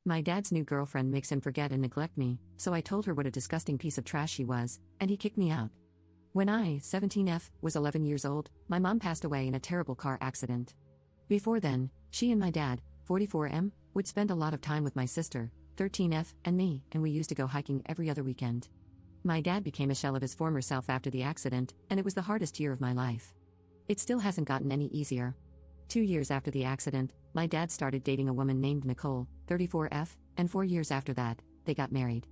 My dad's new girlfriend makes him forget and neglect me, so I told her what a disgusting piece of trash she was, and he kicked me out. When I, 17F, was 11 years old, my mom passed away in a terrible car accident. Before then, she and my dad, 44M, would spend a lot of time with my sister, 13F, and me, and we used to go hiking every other weekend. My dad became a shell of his former self after the accident, and it was the hardest year of my life. It still hasn't gotten any easier. 2 years after the accident, my dad started dating a woman named Nicole, 34F, and 4 years after that, they got married.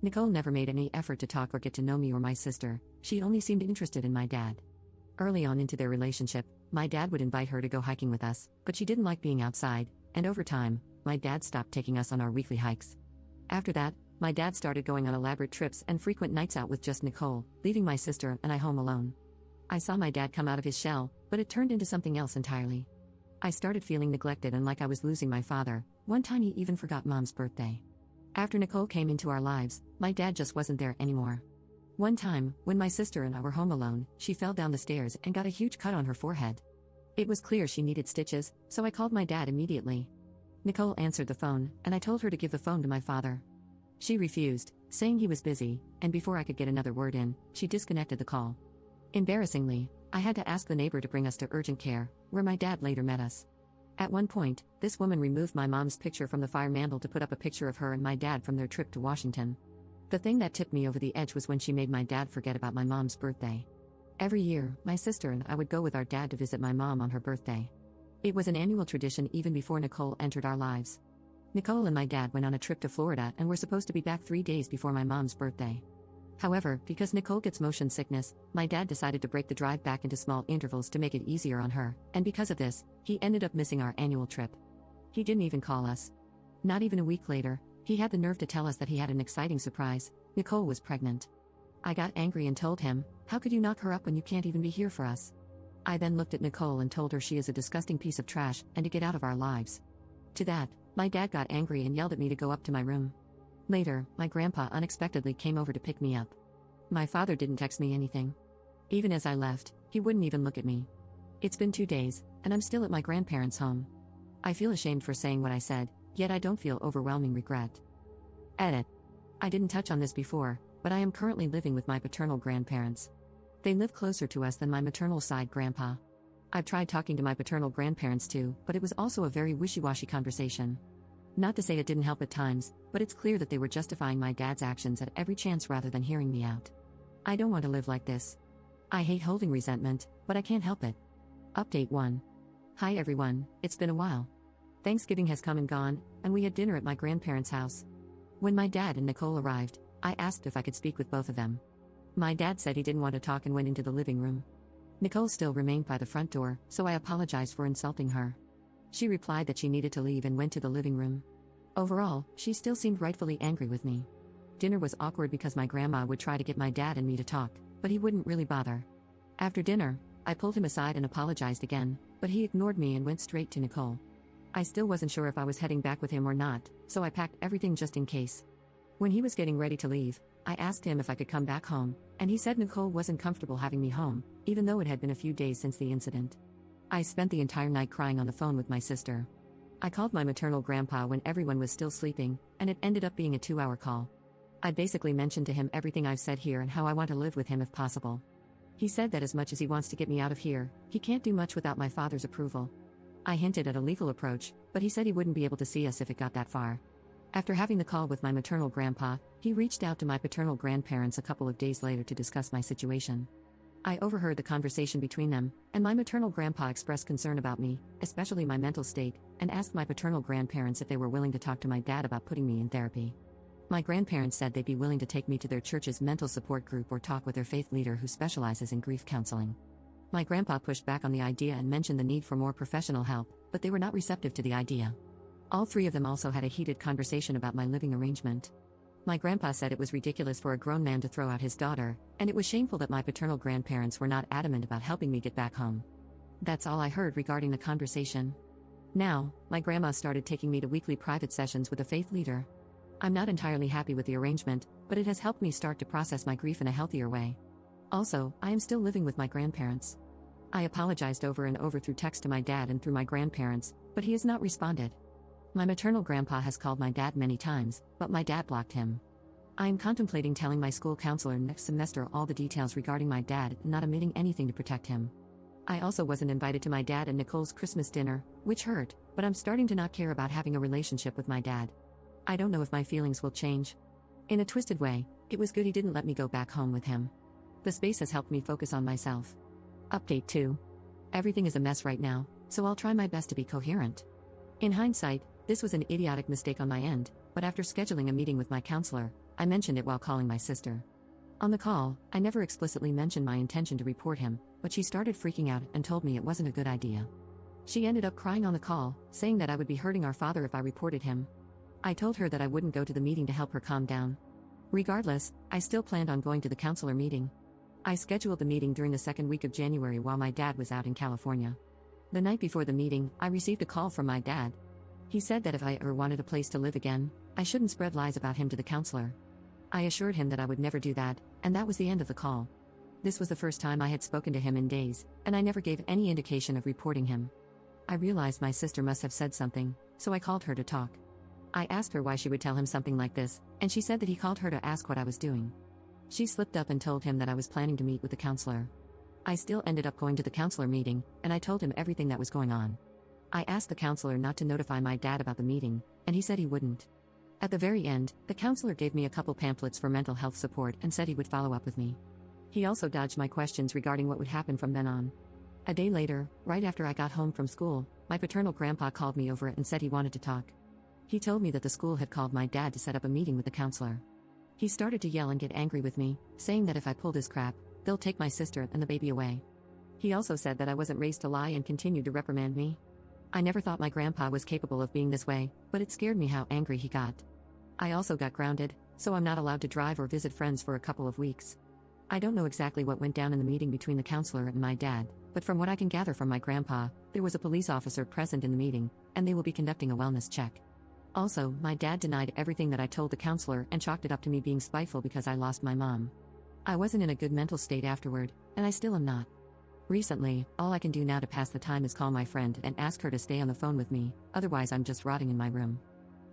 Nicole never made any effort to talk or get to know me or my sister, she only seemed interested in my dad. Early on into their relationship, my dad would invite her to go hiking with us, but she didn't like being outside, and over time, my dad stopped taking us on our weekly hikes. After that, my dad started going on elaborate trips and frequent nights out with just Nicole, leaving my sister and I home alone. I saw my dad come out of his shell, but it turned into something else entirely. I started feeling neglected and like I was losing my father. One time he even forgot Mom's birthday. After Nicole came into our lives, my dad just wasn't there anymore. One time, when my sister and I were home alone, she fell down the stairs and got a huge cut on her forehead. It was clear she needed stitches, so I called my dad immediately. Nicole answered the phone, and I told her to give the phone to my father. She refused, saying he was busy, and before I could get another word in, she disconnected the call. Embarrassingly, I had to ask the neighbor to bring us to urgent care, where my dad later met us. At one point, this woman removed my mom's picture from the fire mantle to put up a picture of her and my dad from their trip to Washington. The thing that tipped me over the edge was when she made my dad forget about my mom's birthday. Every year, my sister and I would go with our dad to visit my mom on her birthday. It was an annual tradition even before Nicole entered our lives. Nicole and my dad went on a trip to Florida and were supposed to be back 3 days before my mom's birthday. However, because Nicole gets motion sickness, my dad decided to break the drive back into small intervals to make it easier on her, and because of this, he ended up missing our annual trip. He didn't even call us. Not even a week later, he had the nerve to tell us that he had an exciting surprise: Nicole was pregnant. I got angry and told him, "How could you knock her up when you can't even be here for us?" I then looked at Nicole and told her she is a disgusting piece of trash and to get out of our lives. To that, my dad got angry and yelled at me to go up to my room. Later, my grandpa unexpectedly came over to pick me up. My father didn't text me anything. Even as I left, he wouldn't even look at me. It's been 2 days, and I'm still at my grandparents' home. I feel ashamed for saying what I said, yet I don't feel overwhelming regret. Edit. I didn't touch on this before, but I am currently living with my paternal grandparents. They live closer to us than my maternal side grandpa. I've tried talking to my paternal grandparents too, but it was also a very wishy-washy conversation. Not to say it didn't help at times, but it's clear that they were justifying my dad's actions at every chance rather than hearing me out. I don't want to live like this. I hate holding resentment, but I can't help it. Update 1. Hi everyone, it's been a while. Thanksgiving has come and gone, and we had dinner at my grandparents' house. When my dad and Nicole arrived, I asked if I could speak with both of them. My dad said he didn't want to talk and went into the living room. Nicole still remained by the front door, so I apologized for insulting her. She replied that she needed to leave and went to the living room. Overall, she still seemed rightfully angry with me. Dinner was awkward because my grandma would try to get my dad and me to talk, but he wouldn't really bother. After dinner, I pulled him aside and apologized again, but he ignored me and went straight to Nicole. I still wasn't sure if I was heading back with him or not, so I packed everything just in case. When he was getting ready to leave, I asked him if I could come back home, and he said Nicole wasn't comfortable having me home, even though it had been a few days since the incident. I spent the entire night crying on the phone with my sister. I called my maternal grandpa when everyone was still sleeping, and it ended up being a 2-hour call. I basically mentioned to him everything I've said here and how I want to live with him if possible. He said that as much as he wants to get me out of here, he can't do much without my father's approval. I hinted at a legal approach, but he said he wouldn't be able to see us if it got that far. After having the call with my maternal grandpa, he reached out to my paternal grandparents a couple of days later to discuss my situation. I overheard the conversation between them, and my maternal grandpa expressed concern about me, especially my mental state, and asked my paternal grandparents if they were willing to talk to my dad about putting me in therapy. My grandparents said they'd be willing to take me to their church's mental support group or talk with their faith leader who specializes in grief counseling. My grandpa pushed back on the idea and mentioned the need for more professional help, but they were not receptive to the idea. All three of them also had a heated conversation about my living arrangement. My grandpa said it was ridiculous for a grown man to throw out his daughter, and it was shameful that my paternal grandparents were not adamant about helping me get back home. That's all I heard regarding the conversation. Now, my grandma started taking me to weekly private sessions with a faith leader. I'm not entirely happy with the arrangement, but it has helped me start to process my grief in a healthier way. Also, I am still living with my grandparents. I apologized over and over through text to my dad and through my grandparents, but he has not responded. My maternal grandpa has called my dad many times, but my dad blocked him. I am contemplating telling my school counselor next semester all the details regarding my dad, not omitting anything to protect him. I also wasn't invited to my dad and Nicole's Christmas dinner, which hurt, but I'm starting to not care about having a relationship with my dad. I don't know if my feelings will change. In a twisted way, it was good he didn't let me go back home with him. The space has helped me focus on myself. Update 2. Everything is a mess right now, so I'll try my best to be coherent. In hindsight, this was an idiotic mistake on my end, but after scheduling a meeting with my counselor, I mentioned it while calling my sister. On the call, I never explicitly mentioned my intention to report him, but she started freaking out and told me it wasn't a good idea. She ended up crying on the call, saying that I would be hurting our father if I reported him. I told her that I wouldn't go to the meeting to help her calm down. Regardless, I still planned on going to the counselor meeting. I scheduled the meeting during the second week of January while my dad was out in California. The night before the meeting, I received a call from my dad. He said that if I ever wanted a place to live again, I shouldn't spread lies about him to the counselor. I assured him that I would never do that, and that was the end of the call. This was the first time I had spoken to him in days, and I never gave any indication of reporting him. I realized my sister must have said something, so I called her to talk. I asked her why she would tell him something like this, and she said that he called her to ask what I was doing. She slipped up and told him that I was planning to meet with the counselor. I still ended up going to the counselor meeting, and I told him everything that was going on. I asked the counselor not to notify my dad about the meeting, and he said he wouldn't. At the very end, the counselor gave me a couple pamphlets for mental health support and said he would follow up with me. He also dodged my questions regarding what would happen from then on. A day later, right after I got home from school, my paternal grandpa called me over and said he wanted to talk. He told me that the school had called my dad to set up a meeting with the counselor. He started to yell and get angry with me, saying that if I pulled his crap, they'll take my sister and the baby away. He also said that I wasn't raised to lie and continued to reprimand me. I never thought my grandpa was capable of being this way, but it scared me how angry he got. I also got grounded, so I'm not allowed to drive or visit friends for a couple of weeks. I don't know exactly what went down in the meeting between the counselor and my dad, but from what I can gather from my grandpa, there was a police officer present in the meeting, and they will be conducting a wellness check. Also, my dad denied everything that I told the counselor and chalked it up to me being spiteful because I lost my mom. I wasn't in a good mental state afterward, and I still am not. Recently, all I can do now to pass the time is call my friend and ask her to stay on the phone with me, otherwise I'm just rotting in my room.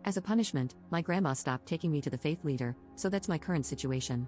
As a punishment, my grandma stopped taking me to the faith leader, so that's my current situation.